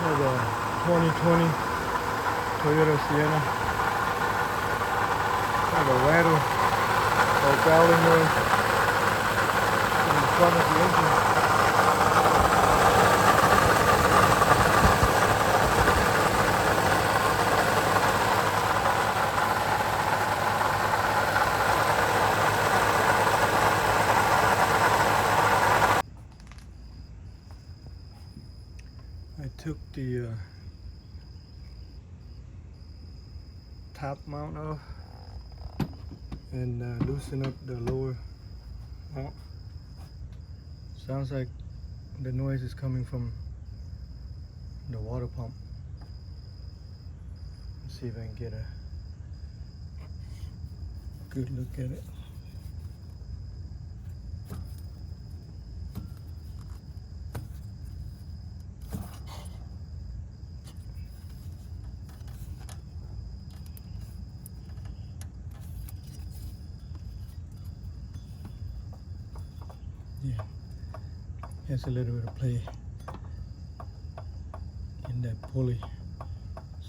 Have a 2020 Toyota Sienna. Have a rattle or growling noise in the front of the engine. I took the top mount off and loosen up the lower mount. Sounds like the noise is coming from the water pump. Let's see if I can get a good look at it. Yeah, has a little bit of play in that pulley,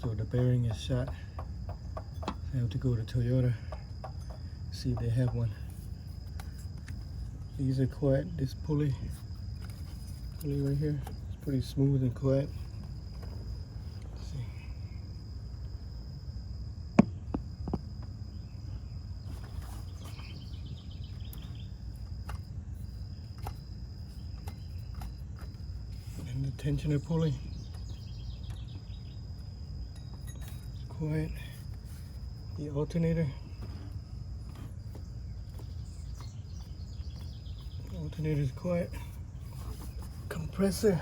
so the bearing is shot. I have to go to Toyota, see if they have one. These are quiet. This pulley right here, it's pretty smooth and quiet. Let's see. And the tensioner pulley, it's quiet. The alternator is quiet. Compressor,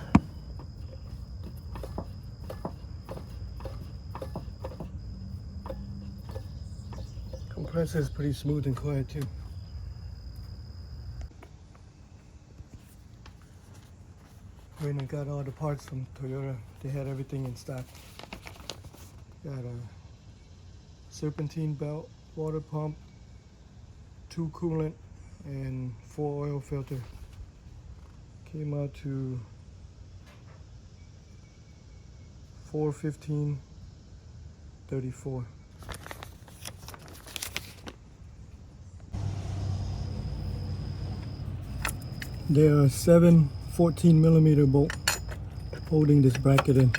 is pretty smooth and quiet too. When I got all the parts from Toyota, they had everything in stock. Got a serpentine belt, water pump, 2 coolant, and 4 oil filter. Came out to $415.34. There are 7 14mm bolts holding this bracket in.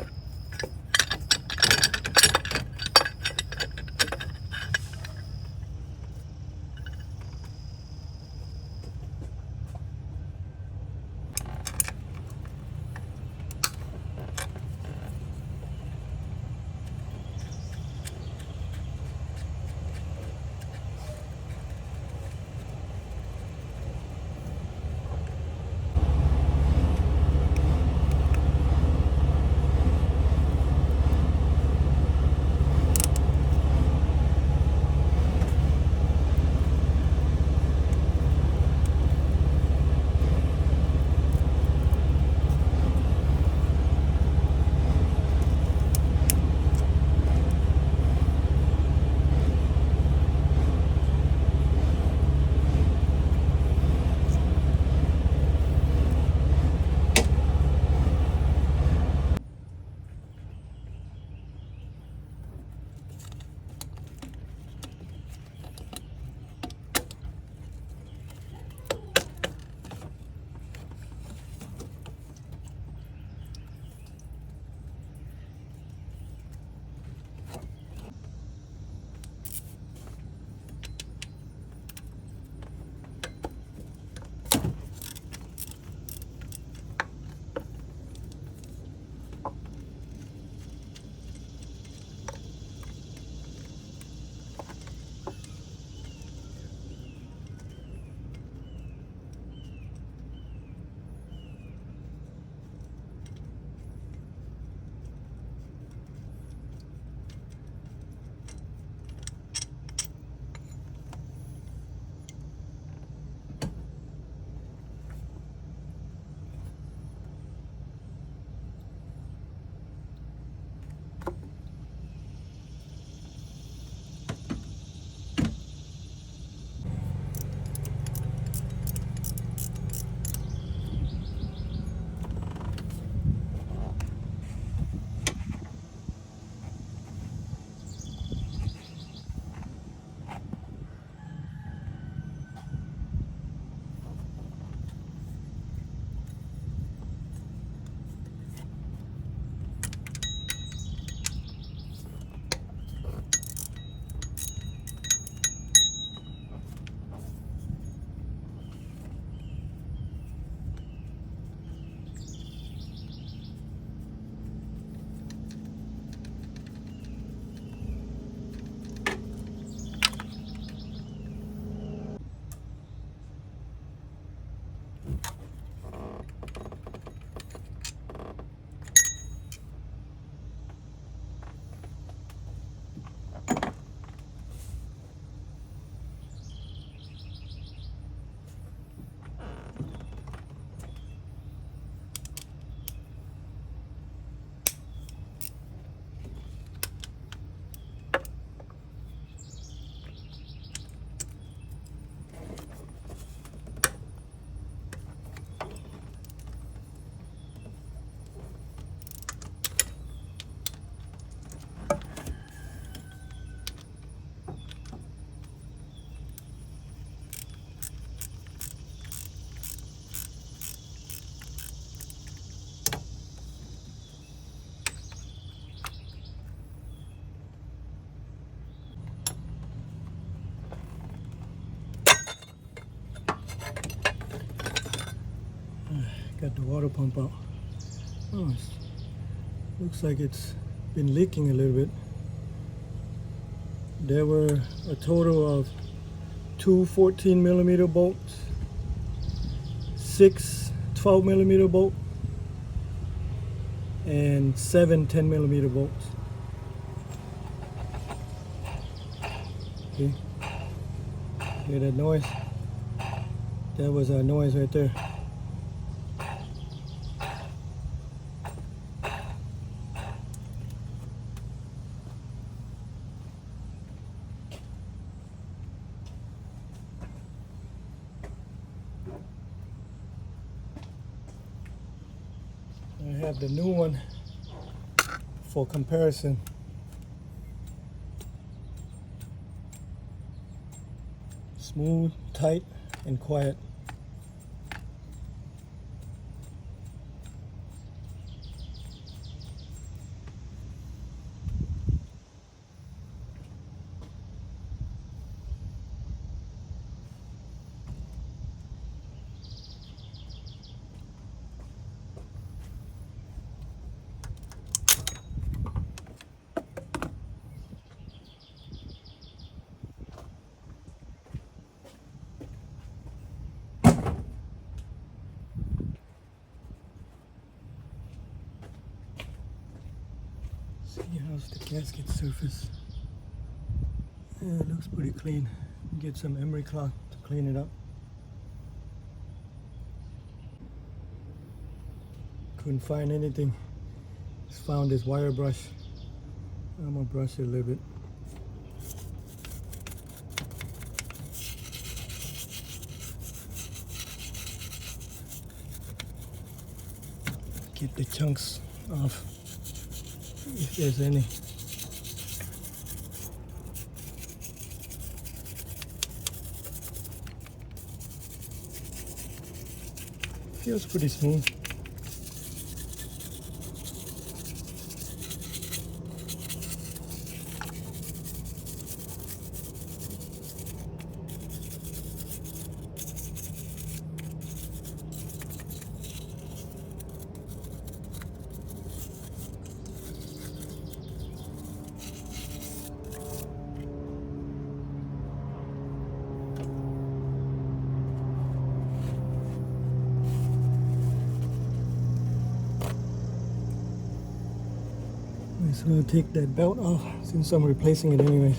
water pump out. Oh, looks like it's been leaking a little bit. There were a total of 2 14mm bolts, 6 12mm bolts, and 7 10mm bolts. See? Hear that noise? That was our noise right there. I have the new one for comparison. Smooth, tight, and quiet. See, how's the gasket surface? Yeah, it looks pretty clean. Get some emery cloth to clean it up. Couldn't find anything. Just found this wire brush. I'm gonna brush it a little bit. Get the chunks off, if there's any. Feels pretty smooth. So I'll take that belt off since I'm replacing it anyways.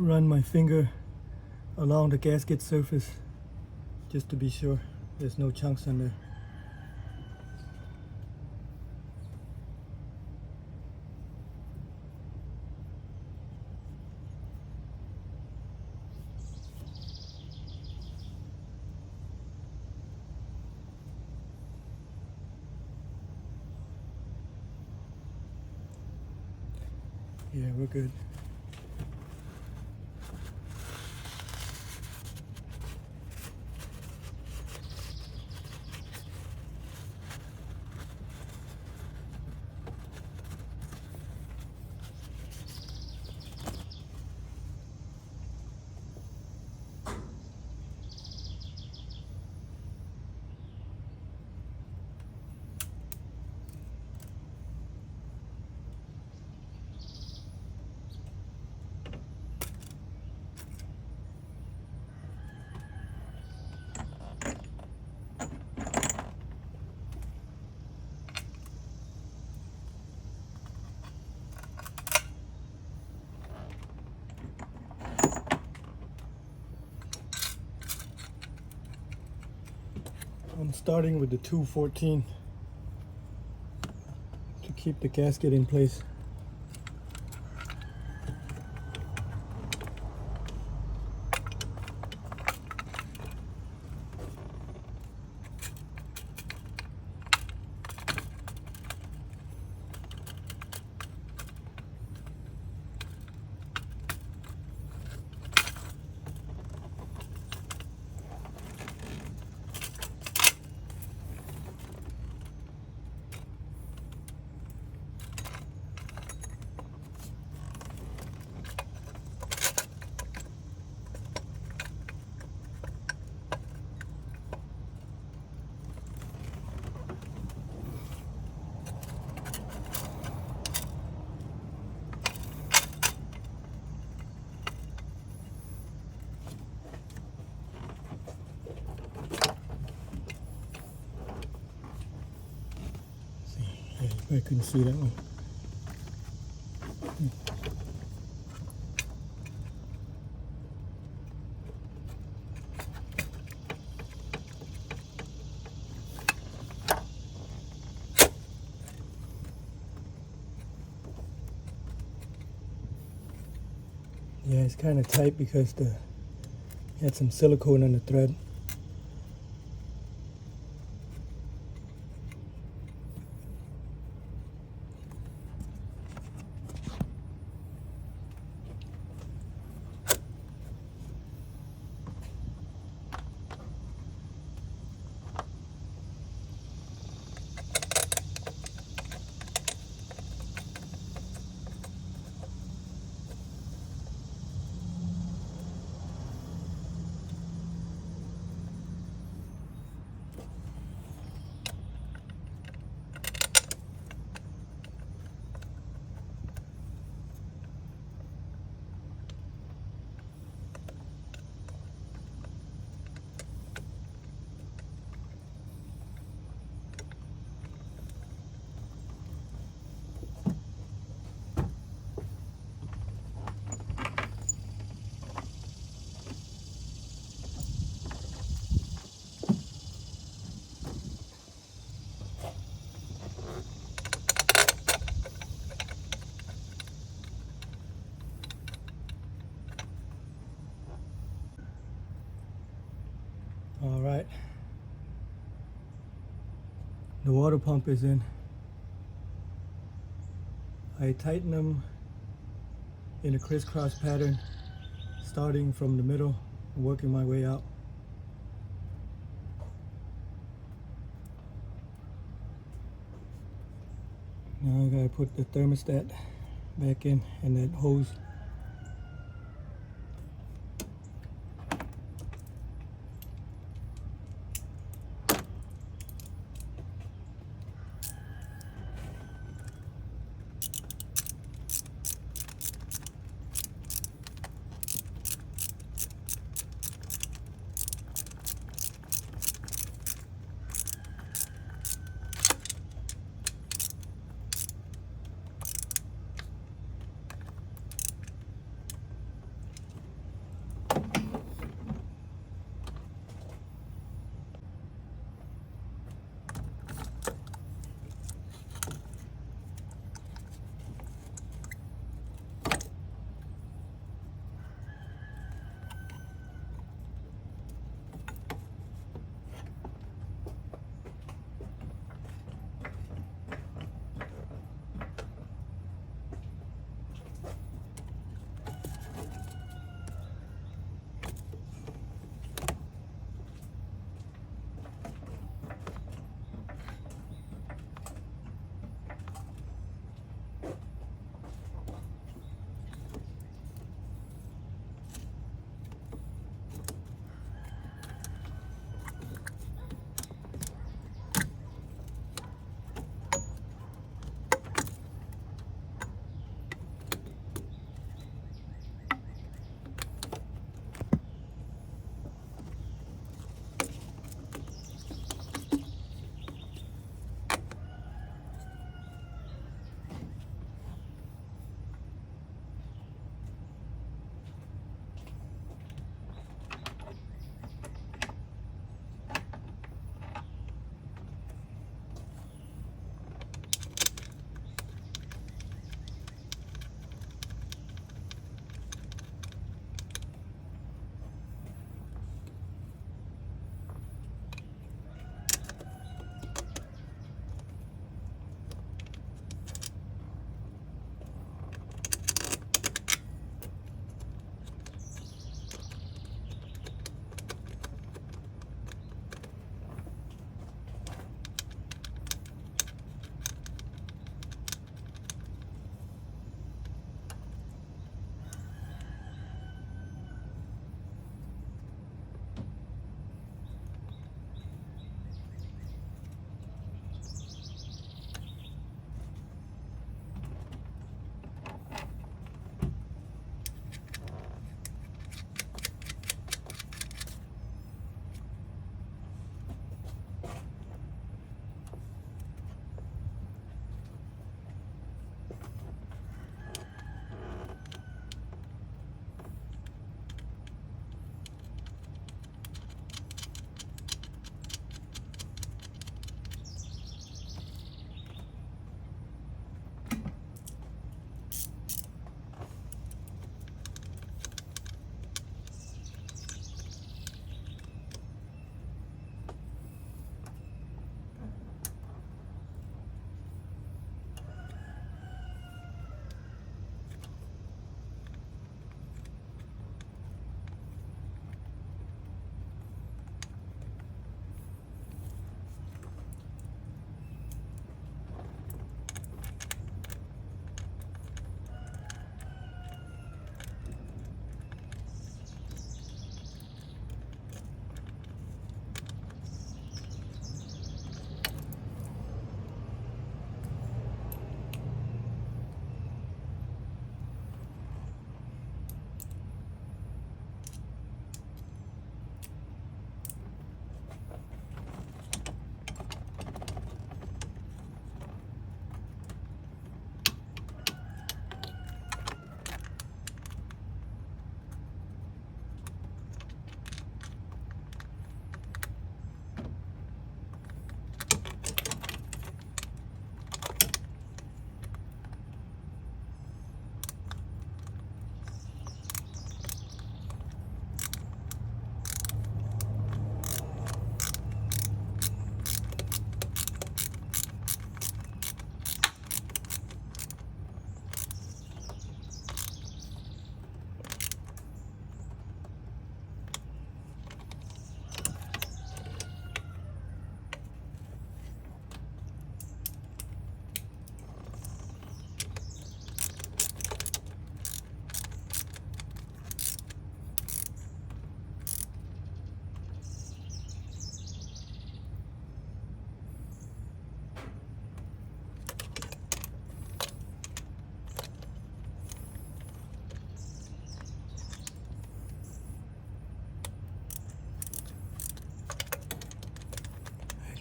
Run my finger along the gasket surface just to be sure there's no chunks in there. Yeah, we're good. I'm starting with the 214 to keep the gasket in place. I couldn't see that one. Yeah, it's kind of tight because it had some silicone on the thread. All right, the water pump is in. I tighten them in a crisscross pattern, starting from the middle and working my way out. Now I gotta put the thermostat back in and that hose.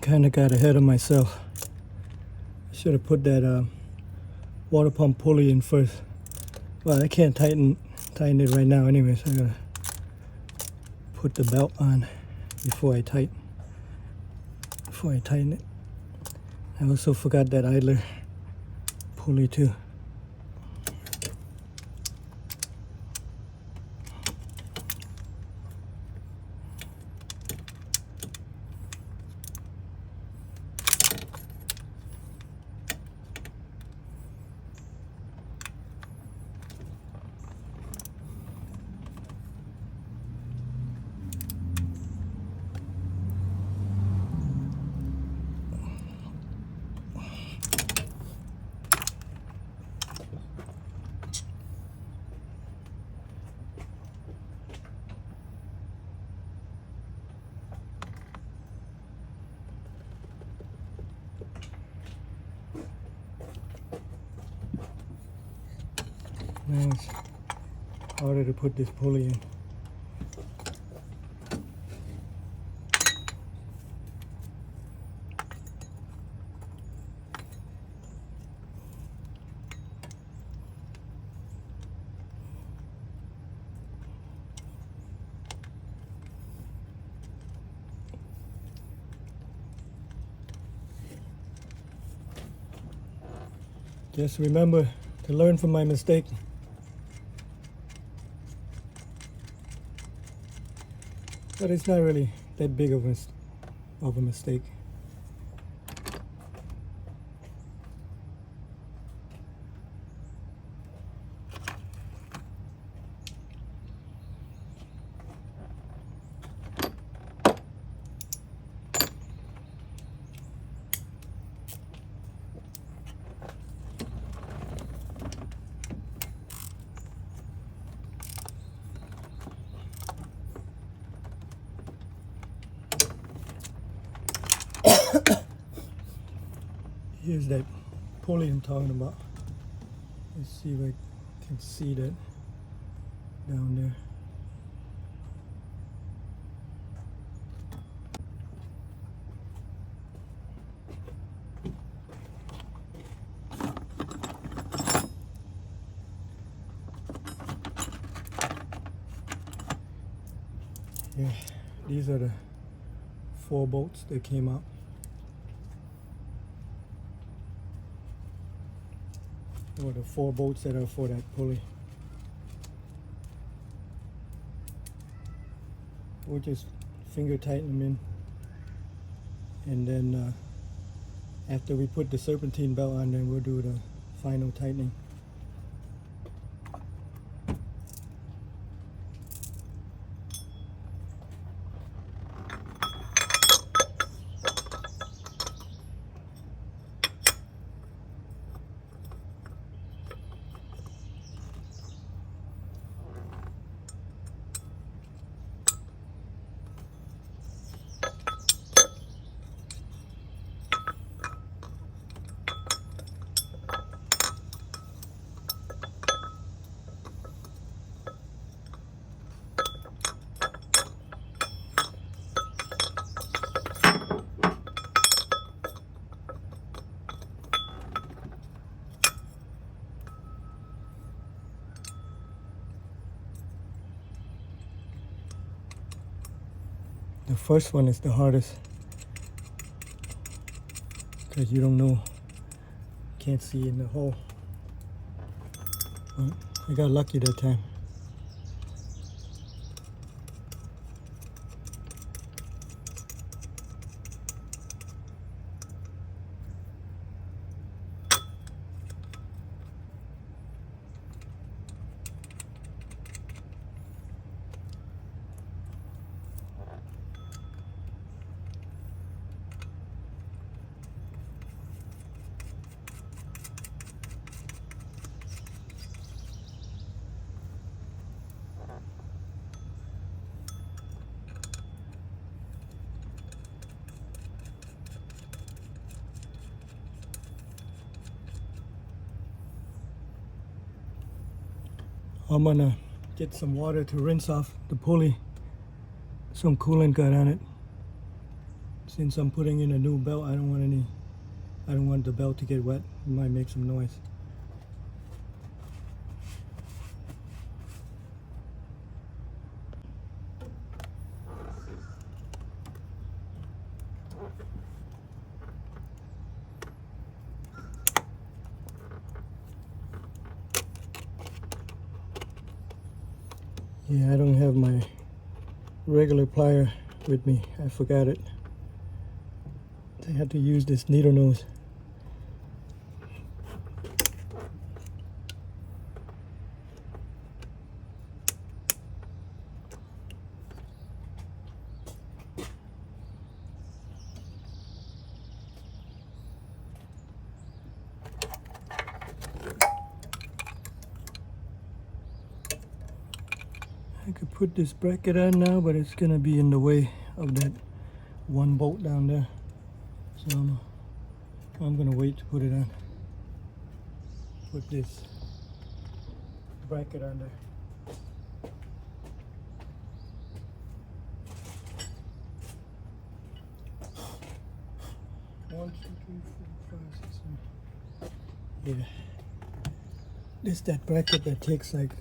kind of got ahead of myself. I should have put that water pump pulley in first. Well, I can't tighten it right now anyway, so I gotta put the belt on before I tighten it. I also forgot that idler pulley too. Now it's harder to put this pulley in. Just remember to learn from my mistake. But it's not really that big of a mistake. Here's that pulley I'm talking about. Let's see if I can see that down there. Yeah, these are the 4 bolts that came out. Or the 4 bolts that are for that pulley. We'll just finger tighten them in, and then after we put the serpentine belt on, then we'll do the final tightening. The first one is the hardest because you don't know, can't see in the hole. But I got lucky that time. I'm gonna get some water to rinse off the pulley. Some coolant got on it. since I'm putting in a new belt, I don't want the belt to get wet. It might make some noise. Yeah, I don't have my regular plier with me. I forgot it. I had to use this needle nose. I could put this bracket on now, but it's gonna be in the way of that one bolt down there. So I'm gonna wait to put it on. Put this bracket on there. 1, 2, 3, 4, 5, 6, 7. Yeah. This that bracket that takes like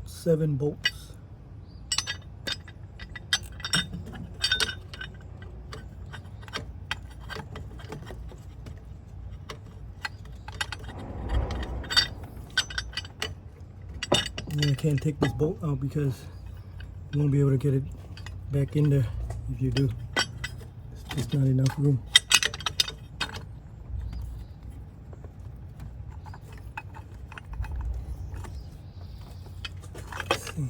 7 bolts. Yeah, I can't take this bolt out because you won't be able to get it back in there if you do. It's just not enough room. Let's see.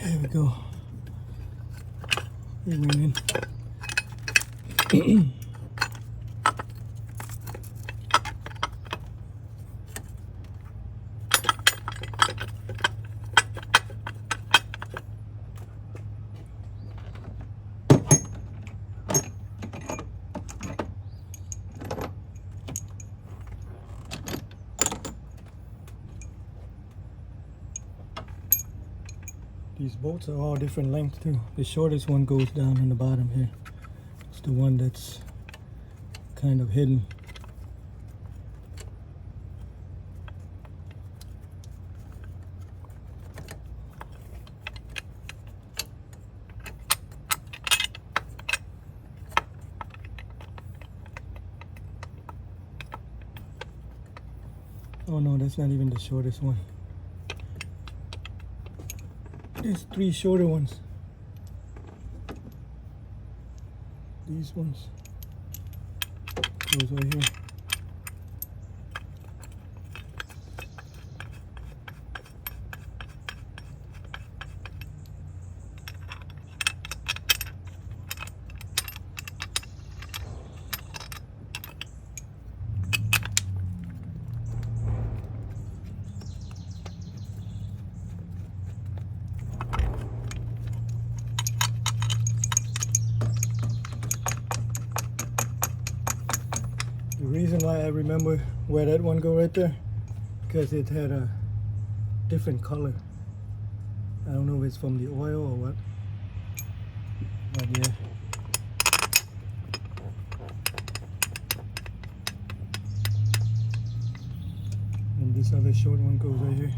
There we go. It went in. These bolts are all different lengths too. The shortest one goes down on the bottom here. It's the one that's kind of hidden. Oh no, that's not even the shortest one. There's 3 shorter ones. These ones. Goes right here. The reason why I remember where that one go right there, because it had a different color. I don't know if it's from the oil or what, but yeah. And this other short one goes right here.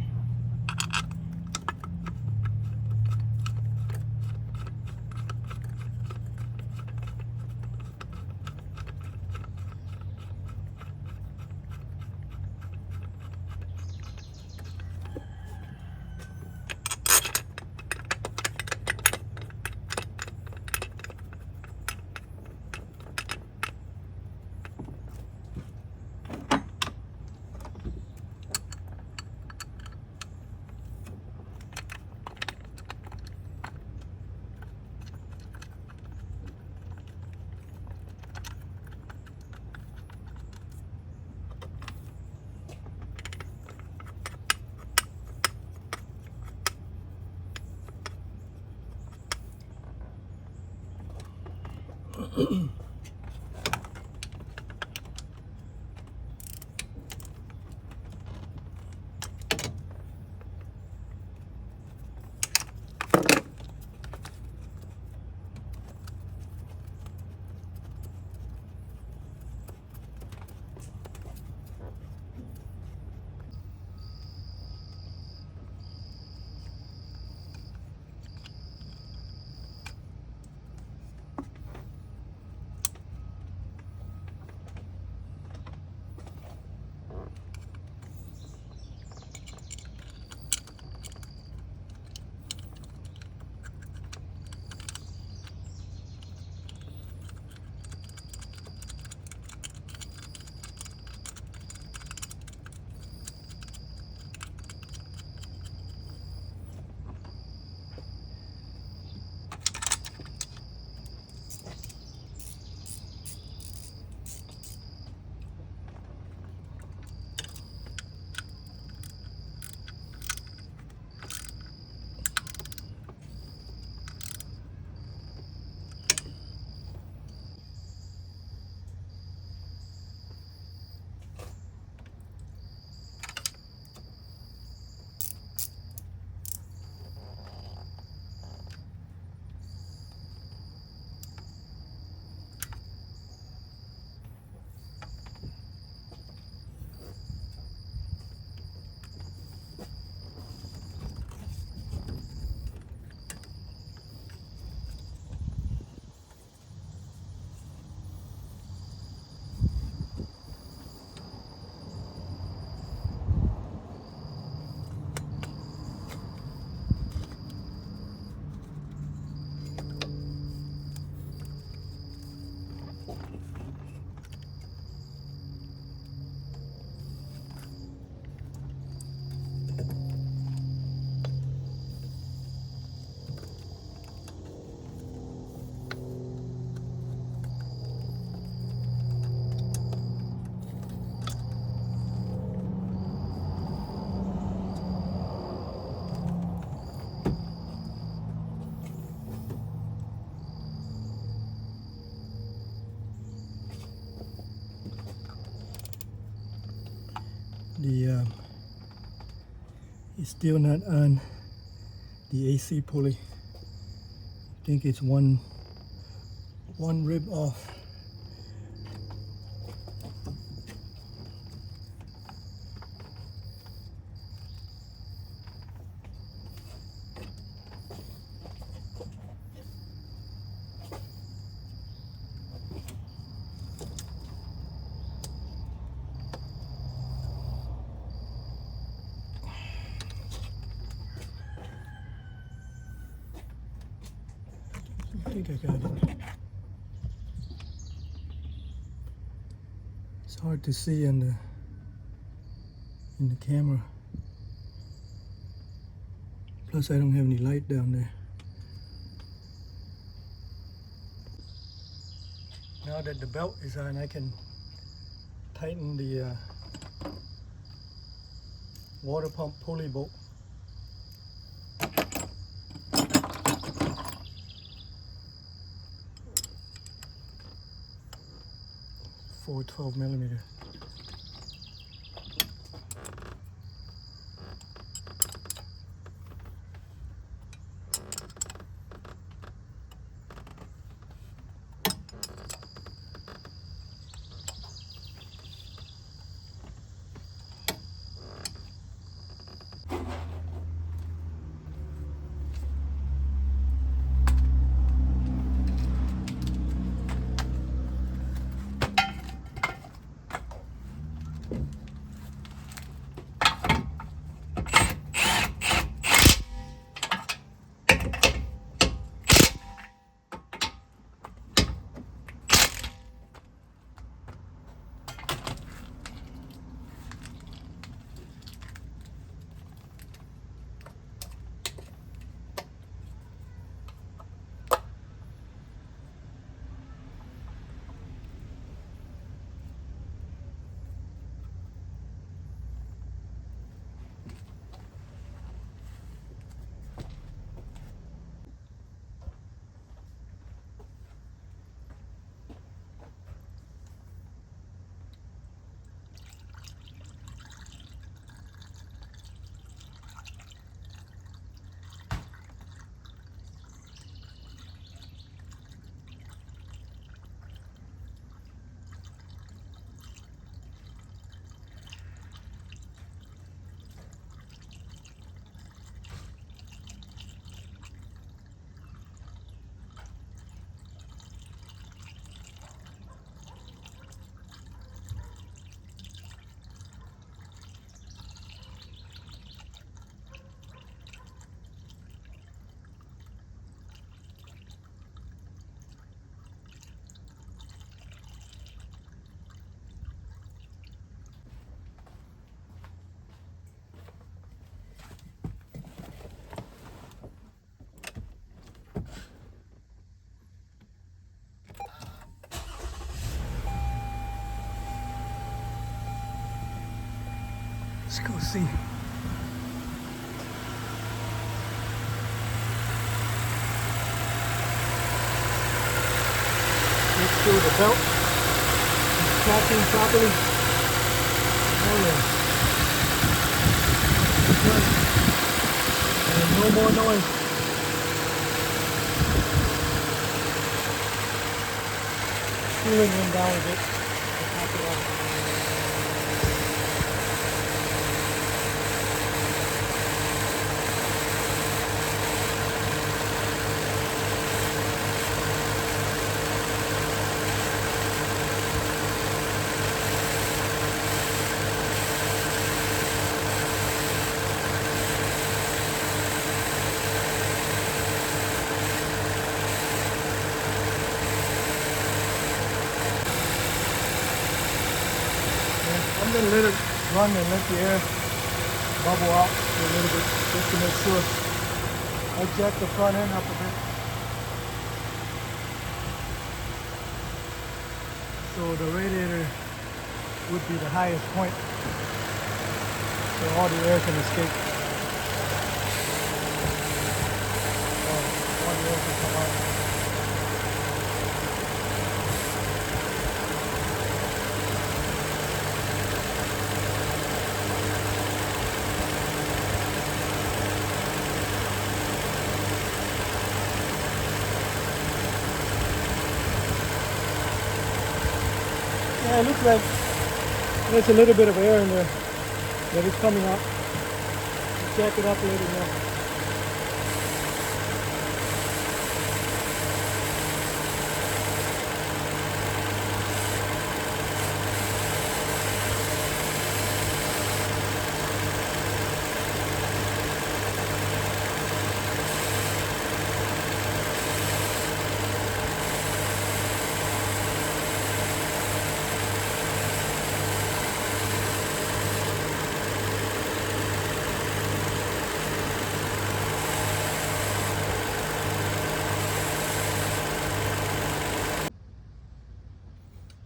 The it's still not on the AC pulley. I think it's one rib off. I think I got it. It's hard to see in the camera. Plus I don't have any light down there. Now that the belt is on, I can tighten the water pump pulley bolt. For 12mm. Let's go see. Make sure the belt is catching properly. Oh yeah. Good. And no more noise. Cooling went down a bit. I'll top it off. I'm going to let it run and let the air bubble out a little bit just to make sure. I jack the front end up a bit. So the radiator would be the highest point so all the air can escape. All the air can come out. Yeah, it looks like there's a little bit of air in there that is coming out. Jack it up a little more.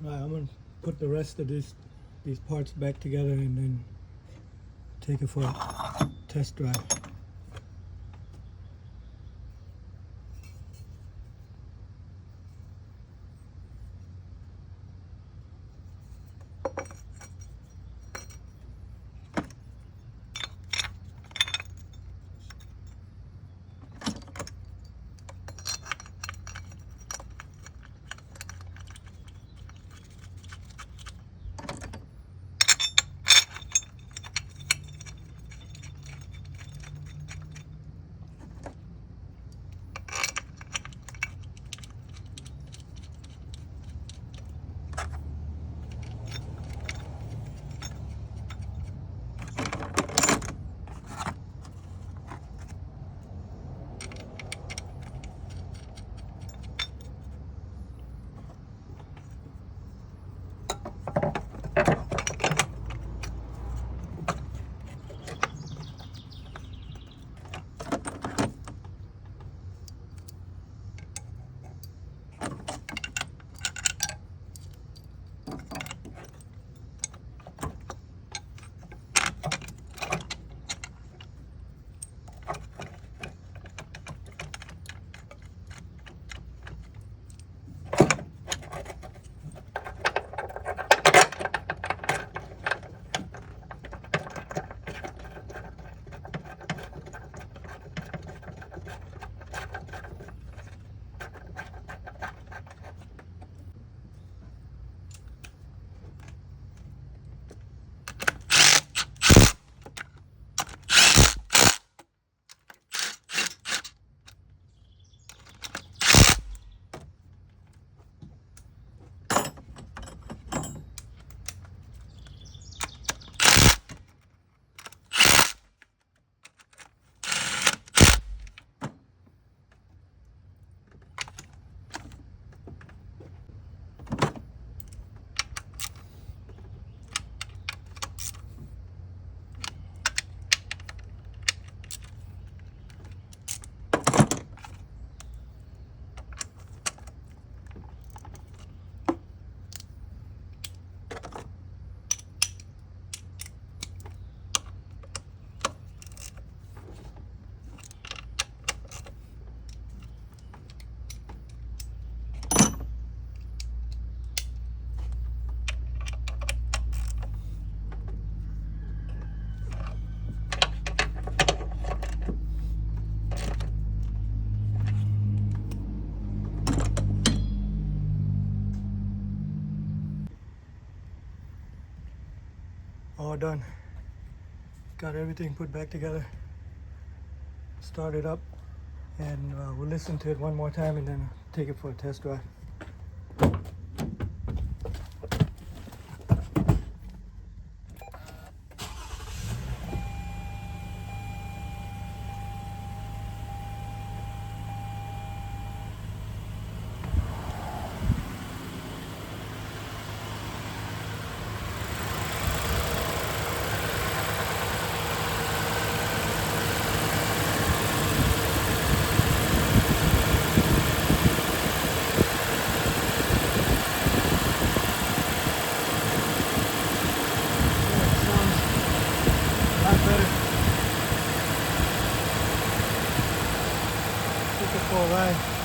Alright, I'm going to put the rest of these parts back together and then take it for a test drive. all done. Got everything put back together. Start it up, and we'll listen to it one more time and then take it for a test drive. Better. Took it for a ride.